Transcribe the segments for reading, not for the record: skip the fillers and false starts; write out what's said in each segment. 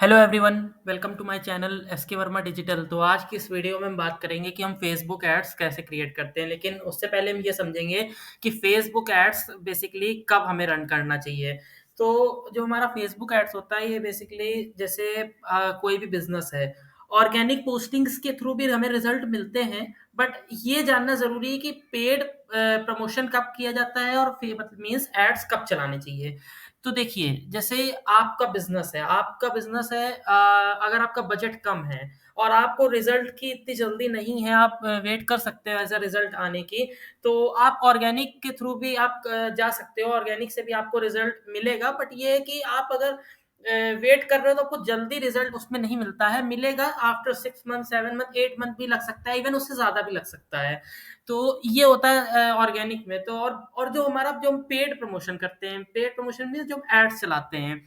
Hello everyone, welcome to my channel SK Verma digital. तो आज की इस वीडियो में हम बात करेंगे कि हम फेसबुक एड्स कैसे क्रिएट करते हैं। लेकिन उससे पहले हम ये समझेंगे कि फेसबुक एड्स बेसिकली कब हमें रन करना चाहिए। तो जो हमारा फेसबुक एड्स होता है ये बेसिकली जैसे कोई भी बिजनेस है, ऑर्गेनिक पोस्टिंग्स के थ्रू भी हमें रिजल्ट मिलते हैं। बट ये जानना ज़रूरी है कि पेड प्रमोशन कब किया जाता है और मीन्स एड्स कब चलाने चाहिए। तो देखिए, जैसे आपका बिज़नेस है, अगर आपका बजट कम है और आपको रिज़ल्ट की इतनी जल्दी नहीं है, आप वेट कर सकते हो एज़ अ रिज़ल्ट आने की, तो आप ऑर्गेनिक के थ्रू भी आप जा सकते हो, ऑर्गेनिक से भी आपको रिज़ल्ट मिलेगा। बट ये है कि आप अगर वेट कर रहे हो तो आपको जल्दी रिज़ल्ट उसमें नहीं मिलता है, मिलेगा आफ्टर 6 मंथ, 7 मंथ, 8 मंथ भी लग सकता है, इवन उससे ज़्यादा भी लग सकता है। तो ये होता है ऑर्गेनिक में। तो और जो हम पेड प्रमोशन करते हैं, पेड प्रमोशन में जो हम एड्स चलाते हैं,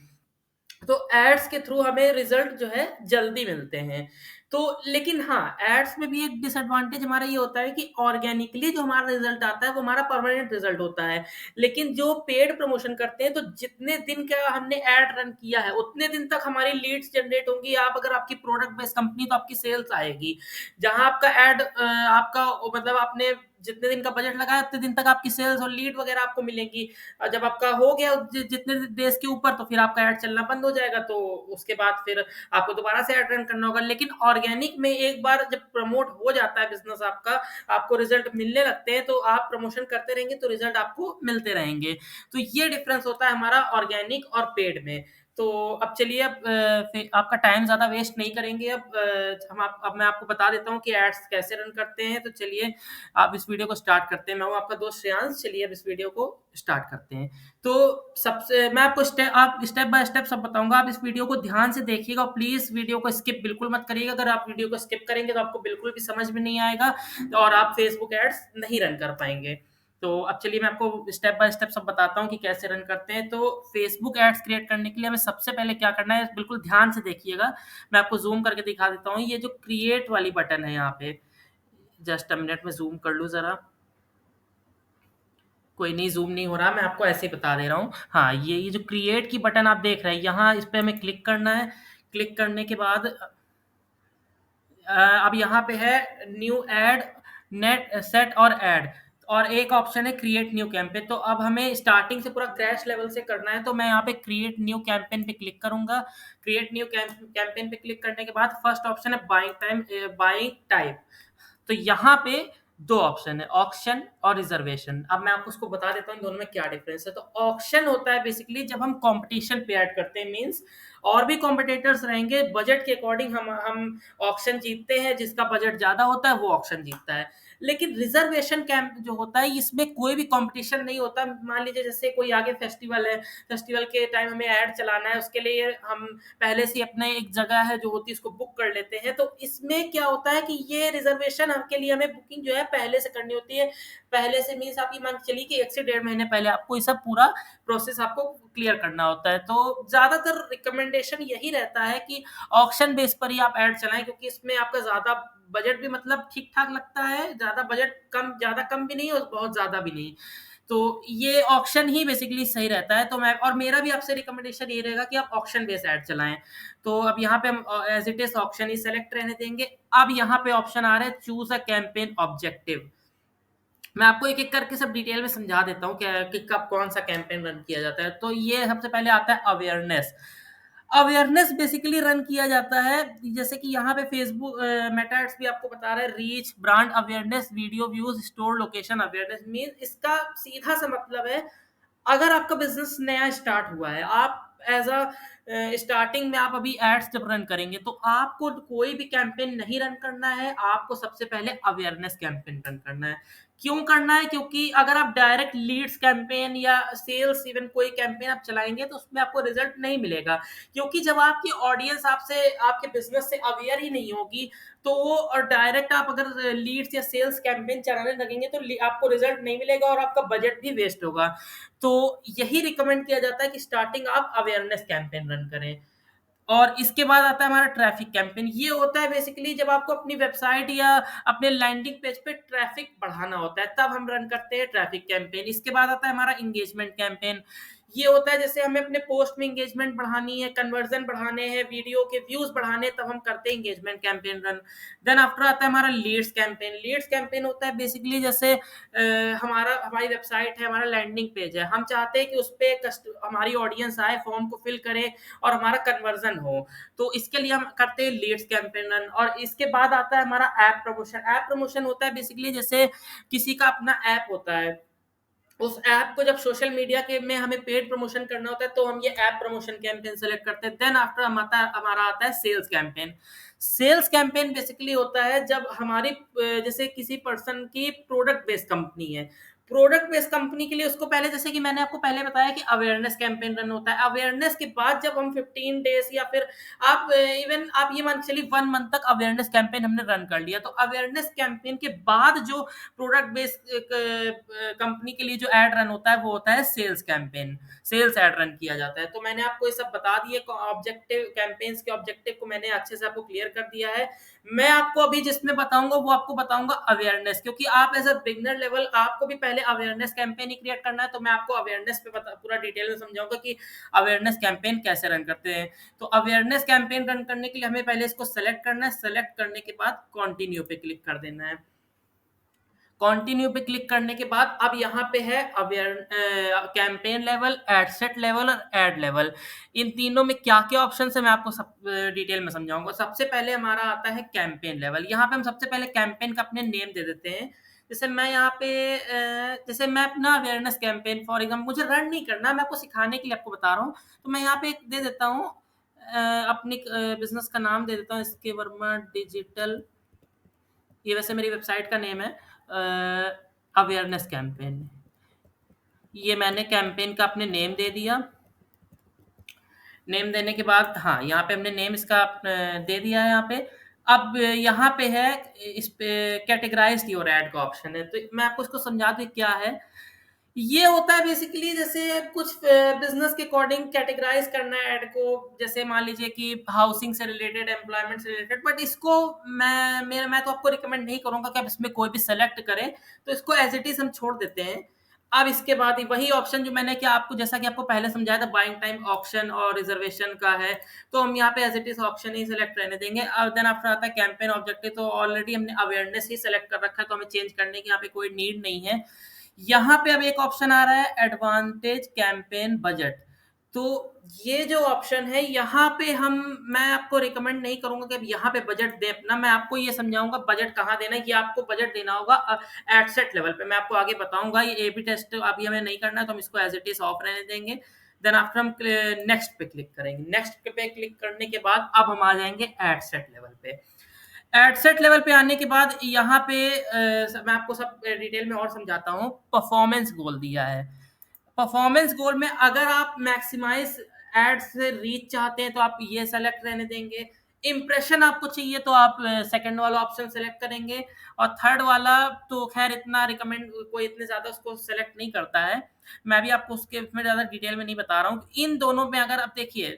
तो एड्स के थ्रू हमें रिजल्ट जो है जल्दी मिलते हैं। तो लेकिन हाँ, एड्स में भी एक डिसएडवांटेज हमारा ये होता है कि ऑर्गेनिकली जो हमारा रिजल्ट आता है वो हमारा परमानेंट रिजल्ट होता है। लेकिन जो पेड प्रमोशन करते हैं, तो जितने दिन का हमने एड रन किया है उतने दिन तक हमारी लीड्स जनरेट होंगी। आप अगर आपकी प्रोडक्ट बेस्ड कंपनी, तो आपकी सेल्स आएगी। जहाँ आपका एड आपका मतलब आपने जितने दिन का बजट लगाया उतने दिन तक आपकी सेल्स और लीड वगैरह आपको मिलेंगी। जब आपका हो गया जितने डेज के ऊपर, तो फिर आपका ऐड चलना बंद हो जाएगा। तो उसके बाद फिर आपको दोबारा से ऐड रन करना होगा। लेकिन ऑर्गेनिक में एक बार जब प्रमोट हो जाता है बिजनेस आपका, आपको रिजल्ट मिलने लगते हैं, तो आप प्रमोशन करते रहेंगे तो रिजल्ट आपको मिलते रहेंगे। तो ये डिफरेंस होता है हमारा ऑर्गेनिक और पेड में। तो अब चलिए, आपका टाइम ज़्यादा वेस्ट नहीं करेंगे। अब मैं आपको बता देता हूँ कि एड्स कैसे रन करते हैं। तो चलिए, आप इस वीडियो को स्टार्ट करते हैं। मैं हूँ आपका दोस्त श्रेयांश। चलिए अब इस वीडियो को स्टार्ट करते हैं। तो सबसे मैं आपको स्टेप बाय स्टेप सब बताऊँगा। आप इस वीडियो को ध्यान से देखिएगा और प्लीज़ वीडियो को स्किप बिल्कुल मत करिएगा। अगर आप वीडियो को स्किप करेंगे तो आपको बिल्कुल भी समझ में नहीं आएगा और आप फेसबुक एड्स नहीं रन कर पाएँगे। तो अब चलिए मैं आपको स्टेप बाय स्टेप सब बताता हूँ कि कैसे रन करते हैं। तो फेसबुक एड्स क्रिएट करने के लिए हमें सबसे पहले क्या करना है, बिल्कुल ध्यान से देखिएगा। मैं आपको ज़ूम करके दिखा देता हूँ। ये जो क्रिएट वाली बटन है यहाँ पे, जस्ट अ मिनट में ज़ूम कर लूँ ज़रा। कोई नहीं, ज़ूम नहीं हो रहा, मैं आपको ऐसे ही बता दे रहा हूँ। हाँ, ये जो क्रिएट की बटन आप देख रहे हैं, यहाँ इस पे हमें क्लिक करना है। क्लिक करने के बाद अब यहाँ पे है न्यू ऐड, नेट सेट और ऐड, और एक ऑप्शन है क्रिएट न्यू कैंपेन। तो अब हमें स्टार्टिंग से पूरा क्रैश लेवल से करना है। तो मैं यहाँ पे क्रिएट न्यू कैंपेन पे क्लिक करूँगा। क्रिएट न्यू कैंपेन पे क्लिक करने के बाद फर्स्ट ऑप्शन है बाइंग टाइप। तो यहाँ पे 2 ऑप्शन है, ऑक्शन और रिजर्वेशन। अब मैं आपको उसको बता देता हूँ दोनों में क्या डिफरेंस है। तो ऑक्शन होता है बेसिकली जब हम कंपटीशन पे ऐड करते हैं, मींस और भी कॉम्पिटिटर्स रहेंगे, बजट के अकॉर्डिंग हम ऑक्शन जीतते हैं। जिसका बजट ज़्यादा होता है वो ऑक्शन जीतता है। लेकिन रिजर्वेशन कैंप जो होता है, इसमें कोई भी कॉम्पिटिशन नहीं होता। मान लीजिए जैसे कोई आगे फेस्टिवल है, फेस्टिवल के टाइम हमें ऐड चलाना है, उसके लिए हम पहले से अपने एक जगह है जो होती है उसको बुक कर लेते हैं। तो इसमें क्या होता है कि ये रिजर्वेशन के लिए हमें बुकिंग जो है पहले से करनी होती है। पहले से मीन्स आप ये मान के चलिए कि 1 से डेढ़ महीने पहले आपको ये सब पूरा प्रोसेस आपको क्लियर करना होता है। तो ज़्यादातर रिकमेंडेशन यही रहता है कि ऑक्शन बेस पर ही आप ऐड चलाएँ, क्योंकि इसमें आपका ज़्यादा बजट भी मतलब ठीक-ठाक लगता है। ज़्यादा कम भी नहीं और बहुत ज़्यादा भी नहीं। तो ये ऑक्शन ही बेसिकली सही रहता है। तो मैं और मेरा भी आपसे रिकमेंडेशन ये रहेगा कि आप ऑक्शन बेस्ड ऐड चलाएँ। तो अब यहाँ पे हम as it is auction he select रहने देंगे। अब यहाँ पे ऑप्शन आ रहा है चूज़ अ कैंपेन ऑब्जेक्टिव। मैं आपको एक-एक करके सब डिटेल में समझा देता हूँ क्या कि कब कौन-सा कैंपेन रन किया जाता है। तो ये सबसे पहले आता है अवेयरनेस। अवेयरनेस बेसिकली रन किया जाता है, जैसे कि यहाँ पे फेसबुक मेटा एड्स भी आपको बता रहा है reach, brand awareness, video views, store location awareness. Mean इसका सीधा-सा मतलब है, अगर आपका बिज़नेस नया स्टार्ट हुआ है, आप एज़ स्टार्टिंग में आप अभी एड्स जब रन करेंगे, तो आपको कोई भी कैंपेन नहीं रन करना है। आपको सबसे पहले अवेयरनेस कैंपेन रन करना है। क्यों करना है? क्योंकि अगर आप डायरेक्ट लीड्स कैंपेन या सेल्स इवन कोई कैंपेन आप चलाएँगे, तो उसमें आपको रिज़ल्ट नहीं मिलेगा। क्योंकि जब आपकी ऑडियंस आपसे, आपके बिज़नेस से अवेयर ही नहीं होगी, तो वो और डायरेक्ट आप अगर लीड्स या सेल्स कैंपेन चलाने लगेंगे, तो आपको रिज़ल्ट नहीं मिलेगा और आपका बजट भी वेस्ट होगा। तो यही रिकमेंड किया जाता है कि स्टार्टिंग आप अवेयरनेस कैंपेन रन करें। और इसके बाद आता है हमारा ट्रैफिक कैंपेन। ये होता है बेसिकली जब आपको अपनी वेबसाइट या अपने लैंडिंग पेज पे ट्रैफिक बढ़ाना होता है, तब हम रन करते हैं ट्रैफिक कैंपेन। इसके बाद आता है हमारा एंगेजमेंट कैंपेन। ये होता है जैसे हमें अपने पोस्ट में एंगेजमेंट बढ़ानी है, कन्वर्जन बढ़ाने हैं, वीडियो के व्यूज बढ़ाने, तब हम करते हैं engagement campaign run. Then after आता है हमारा लीड्स कैंपेन। लीड्स कैंपेन होता है बेसिकली जैसे हमारी वेबसाइट है, हमारा लैंडिंग पेज है, हम चाहते हैं कि उस पे हमारी ऑडियंस आए, फॉर्म को फिल करे और हमारा कन्वर्जन हो, तो इसके लिए हम करते हैं लीड्स कैंपेन रन। और इसके बाद आता है हमारा ऐप प्रमोशन। ऐप प्रमोशन होता है बेसिकली जैसे किसी का अपना ऐप होता है, उस ऐप को जब सोशल मीडिया के में हमें पेड प्रमोशन करना होता है, तो हम ये ऐप प्रमोशन कैंपेन सेलेक्ट करते हैं। देन आफ्टर हमारा आता है sales campaign. Sales campaign basically होता है जब हमारी जैसे किसी पर्सन की प्रोडक्ट बेस्ड कंपनी है, प्रोडक्ट बेस्ड कंपनी के लिए उसको पहले, जैसे कि मैंने आपको पहले बताया कि अवेयरनेस कैंपेन रन होता है। अवेयरनेस के बाद जब हम 15 डेज या फिर आप इवन आप ये मान के चलिए 1 मंथ तक अवेयरनेस कैंपेन हमने रन कर लिया, तो अवेयरनेस कैंपेन के बाद जो प्रोडक्ट बेस्ड कंपनी के लिए जो एड रन होता है वो होता है sales campaign. Sales ad run किया जाता है। तो मैंने आपको ये सब बता दिए, ऑब्जेक्टिव कैंपेन्स के ऑब्जेक्टिव को मैंने अच्छे से आपको क्लियर कर दिया है। मैं आपको अभी जिसमें बताऊंगा वो आपको बताऊंगा अवेयरनेस, क्योंकि आप एज अ बिगनर लेवल आपको भी पहले अवेयरनेस कैंपेन ही क्रिएट करना है, तो मैं आपको अवेयरनेस पे पूरा डिटेल में समझाऊंगा कि अवेयरनेस कैंपेन कैसे रन करते हैं। तो अवेयरनेस कैंपेन रन करने के लिए हमें पहले इसको सेलेक्ट करना है। सेलेक्ट करने के बाद कंटिन्यू पे क्लिक कर देना है। कंटिन्यू पे क्लिक करने के बाद अब यहाँ पे है aware campaign level, ad set level और एड लेवल। इन तीनों में क्या क्या ऑप्शन है मैं आपको सब डिटेल में समझाऊंगा। सबसे पहले हमारा आता है कैंपेन लेवल। यहाँ पे हम सबसे पहले कैंपेन का अपने नेम दे देते हैं। जैसे मैं यहाँ पे जैसे मैं अपना अवेयरनेस कैंपेन फॉर एग्जाम्पल, मुझे रन नहीं करना, मैं आपको सिखाने के लिए आपको बता रहा हूँ, तो मैं यहाँ पे एक दे देता हूँ अपनी बिजनेस का नाम दे देता हूँ, एसके वर्मा डिजिटल। ये वैसे मेरी वेबसाइट का नेम है, अवेयरनेस कैंपेन। ये मैंने कैंपेन का अपने नेम दे दिया। नेम देने के बाद हाँ, यहाँ पे हमने नेम इसका दे दिया है यहाँ पे। अब यहाँ पे है इस पे कैटेगराइज योर एड का ऑप्शन है, तो मैं आपको इसको समझा दूँ क्या है। ये होता है बेसिकली जैसे कुछ बिजनेस के अकॉर्डिंग कैटेगराइज करना है ऐड को। जैसे मान लीजिए कि हाउसिंग से रिलेटेड, एम्प्लॉयमेंट से रिलेटेड, बट इसको मैं तो आपको रिकमेंड नहीं करूंगा कि आप इसमें कोई भी सेलेक्ट करें, तो इसको एज इट इज हम छोड़ देते हैं। अब इसके बाद ही वही ऑप्शन जो मैंने क्या आपको, जैसा कि आपको पहले समझाया था, बाइंग टाइम ऑप्शन और रिजर्वेशन का है, तो हम यहाँ पे एज इट इज ऑप्शन ही सिलेक्ट रहने देंगे। अब देन आफ्टर आता है कैंपेन ऑब्जेक्टिव। तो ऑलरेडी हमने अवेयरनेस ही सिलेक्ट कर रखा है, तो हमें चेंज करने की यहाँ पे कोई नीड नहीं है। यहाँ पे अब एक ऑप्शन आ रहा है एडवांटेज कैंपेन बजट। तो ये जो ऑप्शन है यहाँ पे मैं आपको रिकमेंड नहीं करूंगा कि अब यहाँ पे बजट दे अपना। मैं आपको ये समझाऊंगा बजट कहाँ देना है। ये आपको बजट देना होगा एट सेट लेवल पे, मैं आपको आगे बताऊंगा। ये ए बी टेस्ट अभी हमें नहीं करना है, तो हम इसको एज इट इज ऑफ रहने देंगे। देन आफ्टर हम नेक्स्ट पे क्लिक करेंगे। नेक्स्ट पे क्लिक करने के बाद अब हम आ जाएंगे एट सेट लेवल पे। एडसेट लेवल पे आने के बाद यहाँ पे मैं आपको सब डिटेल में और समझाता हूँ। परफॉर्मेंस गोल दिया है। परफॉर्मेंस गोल में अगर आप मैक्सिमाइज एड से रीच चाहते हैं तो आप ये सेलेक्ट रहने देंगे। इम्प्रेशन आपको चाहिए तो आप सेकंड वाला ऑप्शन सेलेक्ट करेंगे। और थर्ड वाला तो खैर इतना रिकमेंड कोई इतने ज़्यादा उसको सेलेक्ट नहीं करता है। मैं भी आपको उसके उसमें ज़्यादा डिटेल में नहीं बता रहा हूँ। इन दोनों में अगर आप देखिए,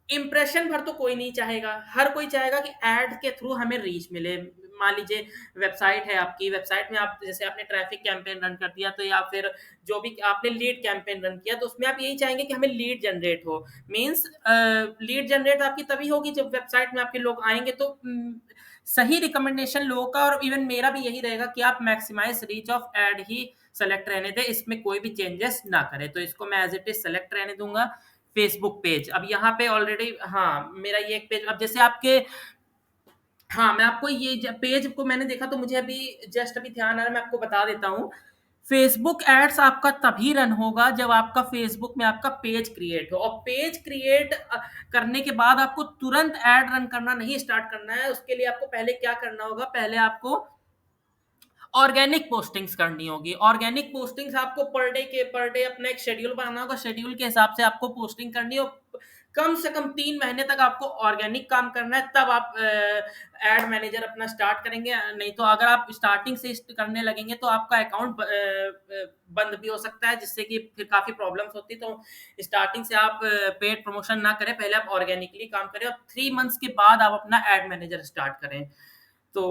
इम्प्रेशन भर तो कोई नहीं चाहेगा, हर कोई चाहेगा कि एड के थ्रू हमें रीच मिले। मान लीजिए वेबसाइट है आपकी, वेबसाइट में आप जैसे आपने ट्रैफिक कैंपेन रन कर दिया, तो या फिर जो भी आपने लीड कैंपेन रन किया, तो उसमें आप यही चाहेंगे कि हमें लीड जनरेट हो। मींस लीड जनरेट आपकी तभी होगी जब वेबसाइट में आपके लोग आएंगे। तो सही रिकमेंडेशन लोगों का और इवन मेरा भी यही रहेगा कि आप मैक्सिमाइज रीच ऑफ एड ही सेलेक्ट रहने दें, इसमें कोई भी चेंजेस ना करें। तो इसको मैं एज इट इज सेलेक्ट रहने दूंगा। फेसबुक पेज, अब यहाँ पे ऑलरेडी हाँ मेरा ये एक पेज, अब जैसे आपके हाँ मैं आपको ये पेज को मैंने देखा, तो मुझे अभी जस्ट अभी ध्यान आ रहा है, मैं आपको बता देता हूँ। फेसबुक एड्स आपका तभी रन होगा जब आपका फेसबुक में आपका पेज क्रिएट हो। और पेज क्रिएट करने के बाद आपको तुरंत एड रन करना नहीं स्टार्ट करना है। उसके लिए आपको पहले क्या करना होगा, पहले आपको ऑर्गेनिक पोस्टिंग्स करनी होगी। ऑर्गेनिक पोस्टिंग्स आपको पर डे अपना एक शेड्यूल बनाना होगा। शेड्यूल के हिसाब से आपको पोस्टिंग करनी हो। कम से कम 3 महीने तक आपको ऑर्गेनिक काम करना है, तब आप एड मैनेजर अपना स्टार्ट करेंगे। नहीं तो अगर आप स्टार्टिंग से करने लगेंगे तो आपका अकाउंट बंद भी हो सकता है, जिससे कि फिर काफ़ी प्रॉब्लम्स होती है। तो स्टार्टिंग से आप पेड प्रमोशन ना करें, पहले आप ऑर्गेनिकली काम करें और 3 मंथ्स के बाद आप अपना एड मैनेजर स्टार्ट करें। तो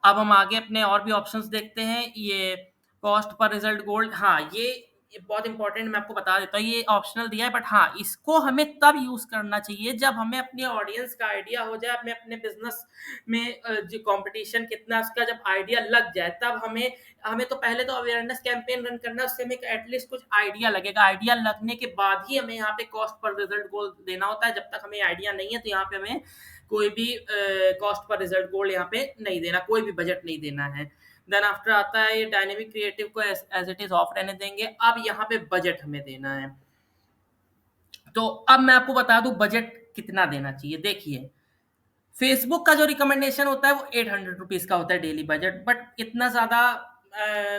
अब हम आगे अपने और भी ऑप्शंस देखते हैं। ये कॉस्ट पर रिजल्ट गोल्ड, हाँ ये ये बहुत इंपॉर्टेंट, मैं आपको बता देता हूँ, ये ऑप्शनल दिया है, बट हाँ, इसको हमें तब यूज़ करना चाहिए जब हमें अपने ऑडियंस का आइडिया हो जाए, हमें अपने बिज़नेस में जो कंपटीशन कितना है उसका जब आइडिया लग जाए, तब हमें हमें तो पहले तो अवेयरनेस कैंपेन रन करना है, उससे हमें एटलीस्ट कुछ आइडिया लगेगा। आइडिया लगने के बाद ही हमें यहाँ पे कॉस्ट पर रिजल्ट गोल देना होता है। जब तक हमें आइडिया नहीं है तो यहाँ पे हमें कोई भी कॉस्ट पर रिजल्ट गोल यहाँ पे नहीं देना, कोई भी बजट नहीं देना है। देन आफ्टर आता है ये डायनेमिक क्रिएटिव को एज इट इज ऑफ रहने देंगे। अब यहाँ पे बजट हमें देना है। तो अब मैं आपको बता दूं बजट कितना देना चाहिए। देखिए, फेसबुक का जो रिकमेंडेशन होता है वो 800 रुपीज का होता है डेली बजट, बट इतना ज्यादा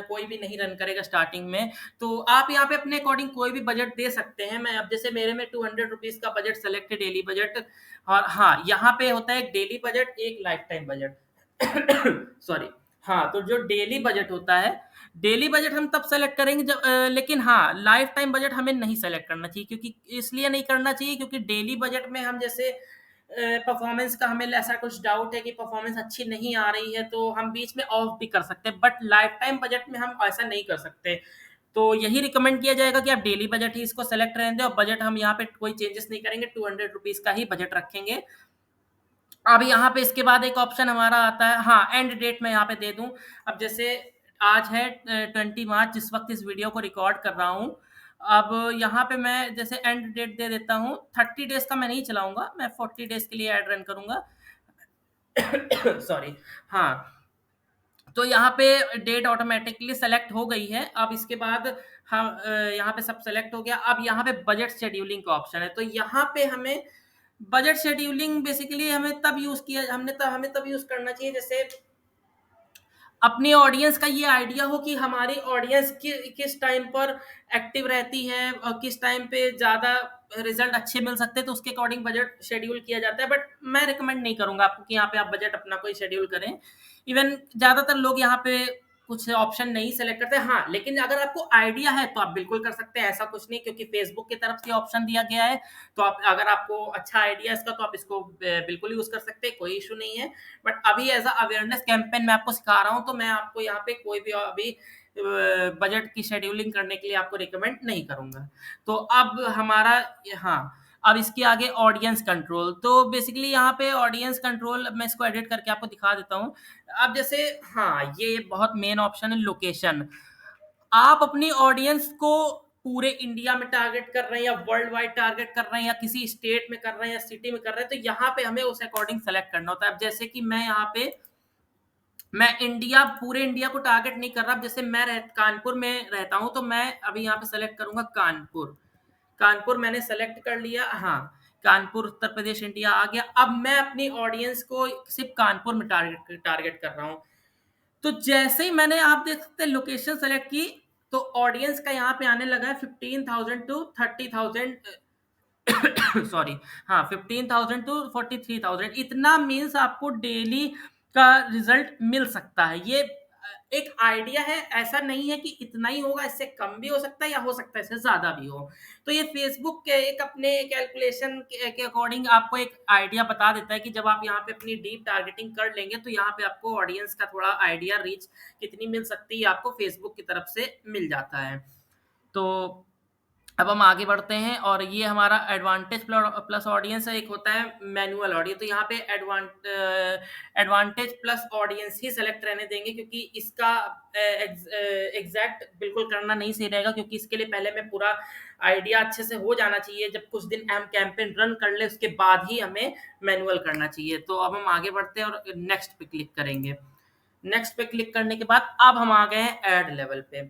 कोई भी नहीं रन करेगा स्टार्टिंग में। तो आप यहाँ पे अपने अकॉर्डिंग कोई भी बजट दे सकते हैं। मैं अब जैसे मेरे में 200 रुपीज का बजट सेलेक्ट है, डेली बजट। और हाँ, यहाँ पे होता है एक डेली बजट, एक लाइफ टाइम बजट सॉरी। हाँ, तो जो डेली बजट होता है, डेली बजट हम तब सेलेक्ट करेंगे जब लेकिन हाँ, लाइफ टाइम बजट हमें नहीं सेलेक्ट करना चाहिए, क्योंकि इसलिए नहीं करना चाहिए क्योंकि डेली बजट में हम जैसे परफॉर्मेंस का हमें ऐसा कुछ डाउट है कि परफॉर्मेंस अच्छी नहीं आ रही है तो हम बीच में ऑफ भी कर सकते हैं, बट लाइफ टाइम बजट में हम ऐसा नहीं कर सकते। तो यही रिकमेंड किया जाएगा कि आप डेली बजट ही इसको सेलेक्ट रहने दें, और बजट हम यहाँ पे कोई चेंजेस नहीं करेंगे, 200 रुपीज का ही बजट रखेंगे। अब यहाँ पे इसके बाद एक ऑप्शन हमारा आता है, हाँ, एंड डेट मैं यहाँ पे दे दूं। अब जैसे आज है 20 मार्च, जिस वक्त इस वीडियो को रिकॉर्ड कर रहा हूँ। अब यहाँ पे मैं जैसे एंड डेट दे देता हूँ। 30 डेज का मैं नहीं चलाऊंगा, मैं 40 डेज के लिए एड रन करूंगा सॉरी। हाँ, तो यहाँ पे डेट ऑटोमेटिकली सेलेक्ट हो गई है। अब इसके बाद हम यहाँ पे सब सेलेक्ट हो गया। अब यहाँ पे बजट शेड्यूलिंग का ऑप्शन है, तो यहाँ पे हमें बजट शेड्यूलिंग बेसिकली हमें तब यूज करना चाहिए जैसे अपने ऑडियंस का ये आइडिया हो कि हमारी ऑडियंस किस टाइम पर एक्टिव रहती है और किस टाइम पे ज़्यादा रिजल्ट अच्छे मिल सकते हैं, तो उसके अकॉर्डिंग बजट शेड्यूल किया जाता है। बट मैं रिकमेंड नहीं करूंगा आपको कि यहाँ पे आप बजट अपना कोई शेड्यूल करें। इवन ज़्यादातर लोग यहाँ पे कुछ ऑप्शन नहीं सेलेक्ट करते। हाँ, लेकिन अगर आपको आइडिया है तो आप बिल्कुल कर सकते हैं, ऐसा कुछ नहीं, क्योंकि फेसबुक की तरफ से ऑप्शन दिया गया है। तो आप अगर आपको अच्छा आइडिया है इसका तो आप इसको बिल्कुल यूज कर सकते हैं, कोई इशू नहीं है। बट अभी एज अ अवेयरनेस कैंपेन मैं आपको सिखा रहा हूँ, तो मैं आपको यहाँ पे कोई भी अभी बजट की शेड्यूलिंग करने के लिए आपको रिकमेंड नहीं करूंगा। तो अब हमारा, हाँ, अब इसके आगे ऑडियंस कंट्रोल। तो बेसिकली यहाँ पे ऑडियंस कंट्रोल मैं इसको एडिट करके आपको दिखा देता हूँ। अब जैसे, हाँ, ये बहुत मेन ऑप्शन है लोकेशन। आप अपनी ऑडियंस को पूरे इंडिया में टारगेट कर रहे हैं या वर्ल्ड वाइड टारगेट कर रहे हैं या किसी स्टेट में कर रहे हैं या सिटी में कर रहे हैं, तो यहाँ पे हमें उस अकॉर्डिंग सेलेक्ट करना होता है। अब जैसे कि मैं यहाँ पे पूरे इंडिया को टारगेट नहीं कर रहा। जैसे मैं कानपुर में रहता हूँ, तो मैं अभी यहाँ पे सेलेक्ट करूंगा कानपुर। कानपुर मैंने सेलेक्ट कर लिया। हाँ, कानपुर उत्तर प्रदेश इंडिया आ गया। अब मैं अपनी ऑडियंस को सिर्फ कानपुर में टारगेट टारगेट कर रहा हूँ। तो जैसे ही मैंने, आप देख सकते हैं, लोकेशन सेलेक्ट की, तो ऑडियंस का यहाँ पे आने लगा है 15,000 टू 30,000 सॉरी। हाँ, 15,000 टू 43,000, इतना मीन्स आपको डेली का रिजल्ट मिल सकता है। ये एक आइडिया है, ऐसा नहीं है कि इतना ही होगा, इससे कम भी हो सकता है या हो सकता है इससे ज्यादा भी हो। तो ये फेसबुक के एक अपने कैलकुलेशन के अकॉर्डिंग आपको एक आइडिया बता देता है कि जब आप यहाँ पे अपनी डीप टारगेटिंग कर लेंगे तो यहाँ पे आपको ऑडियंस का थोड़ा आइडिया, रीच कितनी मिल सकती है, आपको फेसबुक की तरफ से मिल जाता है। तो अब हम आगे बढ़ते हैं, और ये हमारा एडवांटेज प्लस ऑडियंस है। एक होता है मैनुअल ऑडियंस, तो यहाँ पे एडवांटेज प्लस ऑडियंस ही सेलेक्ट रहने देंगे, क्योंकि इसका एग्जैक्ट बिल्कुल करना नहीं सही रहेगा, क्योंकि इसके लिए पहले मैं पूरा आइडिया अच्छे से हो जाना चाहिए। जब कुछ दिन हम कैंपेन रन कर ले उसके बाद ही हमें मैनुअल करना चाहिए। तो अब हम आगे बढ़ते हैं और नेक्स्ट पे क्लिक करेंगे। नेक्स्ट पे क्लिक करने के बाद अब हम आ गए हैं एड लेवल पे।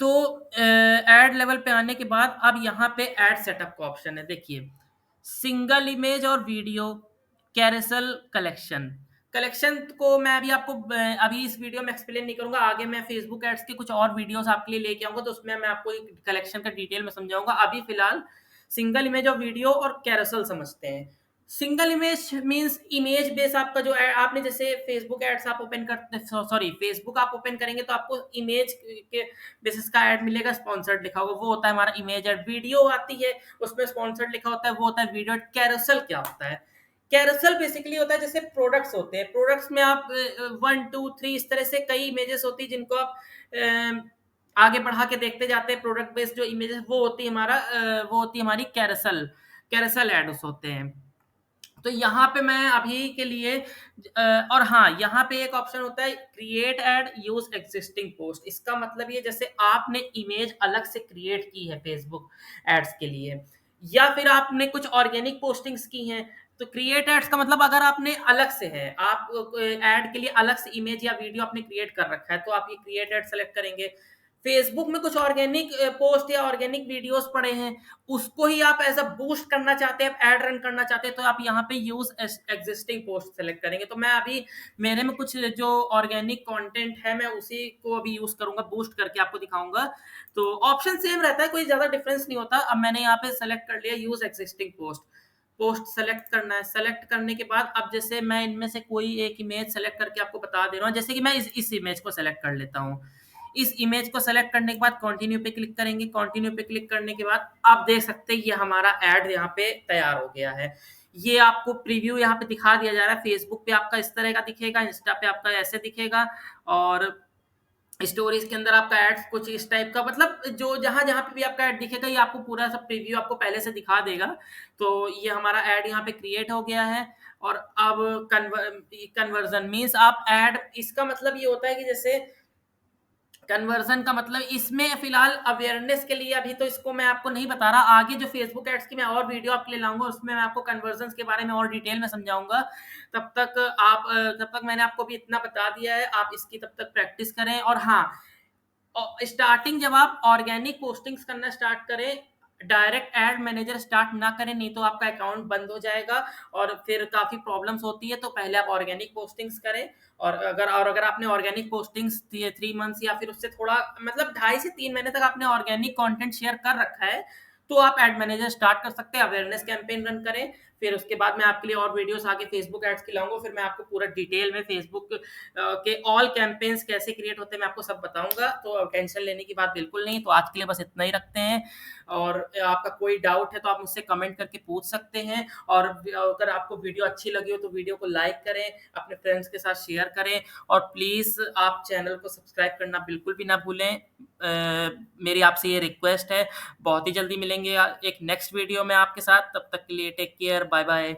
तो ऐड लेवल पे आने के बाद अब यहाँ पे ऐड सेटअप का ऑप्शन है। देखिए, सिंगल इमेज और वीडियो, कैरेसल कलेक्शन। कलेक्शन को मैं अभी आपको अभी इस वीडियो में एक्सप्लेन नहीं करूंगा, आगे मैं फेसबुक एड्स के कुछ और वीडियोस आपके लिए लेके आऊंगा, तो उसमें मैं आपको कलेक्शन का डिटेल में समझाऊंगा। अभी फिलहाल सिंगल इमेज और वीडियो और कैरोसल समझते हैं। Single image means image base आपका जो आपने जैसे फेसबुक एड्स आप ओपन करते, सॉरी, फेसबुक आप ओपन करेंगे तो आपको इमेज के बेसिस का ऐड मिलेगा, स्पॉन्सर्ड लिखा होगा, वो होता है हमारा इमेज ऐड। वीडियो आती है, उसमें स्पॉन्सर्ड लिखा होता है, वो होता है वीडियो। कैरोसल क्या होता है? कैरोसल बेसिकली होता है जैसे प्रोडक्ट्स होते हैं, प्रोडक्ट्स में आप 1 2 3 इस तरह से कई इमेजेस होती है जिनको आप आगे बढ़ा के देखते जाते हैं प्रोडक्ट बेस्ड जो इमेजेस वो होती है हमारी कैरोसेल एड्स होते हैं। तो यहाँ पे मैं अभी के लिए और हाँ, यहाँ पे एक ऑप्शन होता है create add use existing post. इसका मतलब ये जैसे आपने इमेज अलग से क्रिएट की है फेसबुक एड्स के लिए, या फिर आपने कुछ ऑर्गेनिक पोस्टिंग्स की हैं, तो क्रिएट एड्स का मतलब अगर आपने अलग से है, आप एड के लिए अलग से इमेज या वीडियो आपने क्रिएट कर रखा है, तो आप ये क्रिएट एड सेलेक्ट करेंगे। फेसबुक में कुछ ऑर्गेनिक पोस्ट या ऑर्गेनिक वीडियोस पड़े हैं, उसको ही आप एज अ बूस्ट करना चाहते हैं, ऐड रन करना चाहते हैं, तो आप यहाँ पे यूज एग्जिस्टिंग पोस्ट सेलेक्ट करेंगे। तो मैं अभी मेरे में कुछ जो ऑर्गेनिक कंटेंट है, मैं उसी को अभी यूज करूंगा, बूस्ट करके आपको दिखाऊंगा। तो ऑप्शन सेम रहता है, कोई ज्यादा डिफरेंस नहीं होता। अब मैंने यहाँ पे सेलेक्ट कर लिया यूज एग्जिस्टिंग पोस्ट सेलेक्ट करना है। सेलेक्ट करने के बाद अब जैसे मैं इनमें से कोई एक इमेज सेलेक्ट करके आपको बता दे रहा हूँ, जैसे कि मैं इस इमेज को सेलेक्ट कर लेता हूँ। इस इमेज को सेलेक्ट करने के बाद कंटिन्यू पे क्लिक करेंगे। कंटिन्यू पे क्लिक करने के बाद आप देख सकते हैं ये हमारा ऐड यहाँ पे तैयार हो गया है। ये आपको प्रीव्यू यहाँ पे दिखा दिया जा रहा है। फेसबुक पे आपका इस तरह का दिखेगा, इंस्टा पे आपका ऐसे दिखेगा, और स्टोरीज के अंदर आपका एड्स कुछ इस टाइप का, मतलब जो जहां जहां पे भी आपका ऐड दिखेगा ये आपको पूरा सब प्रीव्यू आपको पहले से दिखा देगा। तो ये हमारा ऐड यहाँ पे क्रिएट हो गया है। और अब कन्वर्जन मीन्स आप ऐड, इसका मतलब ये होता है कि जैसे कन्वर्जन का मतलब इसमें फिलहाल अवेयरनेस के लिए अभी तो इसको मैं आपको नहीं बता रहा। आगे जो फेसबुक एड्स की मैं और वीडियो आपके लिए लाऊंगा, उसमें मैं आपको कन्वर्जन के बारे में और डिटेल में समझाऊंगा। तब तक मैंने आपको भी इतना बता दिया है, आप इसकी तब तक प्रैक्टिस करें। और हाँ, स्टार्टिंग जब आप ऑर्गेनिक पोस्टिंग्स करना स्टार्ट करें, डायरेक्ट एड मैनेजर स्टार्ट ना करें, नहीं तो आपका अकाउंट बंद हो जाएगा और फिर काफी प्रॉब्लम्स होती है। तो पहले आप ऑर्गेनिक पोस्टिंग्स करें। और अगर आपने ऑर्गेनिक पोस्टिंग्स 3 मंथ्स या फिर उससे थोड़ा मतलब 2.5 से 3 महीने तक आपने ऑर्गेनिक कंटेंट शेयर कर रखा है, तो आप एड मैनेजर स्टार्ट कर सकते हैं, अवेयरनेस कैंपेन रन करें। फिर उसके बाद मैं आपके लिए और वीडियोस आगे फेसबुक एड्स की लाऊंगा, फिर मैं आपको पूरा डिटेल में फेसबुक के ऑल कैंपेन्स कैसे क्रिएट होते हैं मैं आपको सब बताऊंगा। तो टेंशन लेने की बात बिल्कुल नहीं। तो आज के लिए बस इतना ही रखते हैं, और आपका कोई डाउट है तो आप मुझसे कमेंट करके पूछ सकते हैं। और अगर आपको वीडियो अच्छी लगी हो तो वीडियो को लाइक करें, अपने फ्रेंड्स के साथ शेयर करें, और प्लीज़ आप चैनल को सब्सक्राइब करना बिल्कुल भी ना भूलें। मेरी आपसे ये रिक्वेस्ट है। बहुत ही जल्दी मिलेंगे एक नेक्स्ट वीडियो में आपके साथ। तब तक के लिए टेक केयर, बाय बाय।